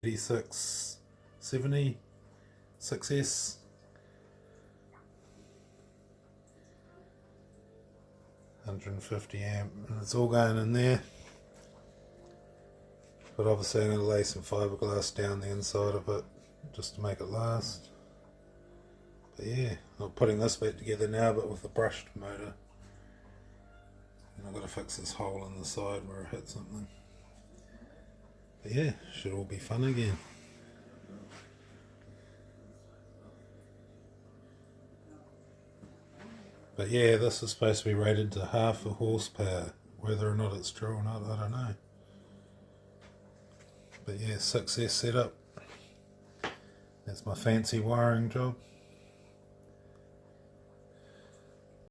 8670 6S. £150 and it's all going in there, but obviously I'm going to lay some fiberglass down the inside of it just to make it last. But yeah, I'm putting this back together now, but with a brushed motor, and I've got to fix this hole in the side where it hit something. But yeah, should all be fun again. But yeah, this is supposed to be rated to half a horsepower. Whether or not it's true or not, I don't know. But yeah, 6S setup. That's my fancy wiring job.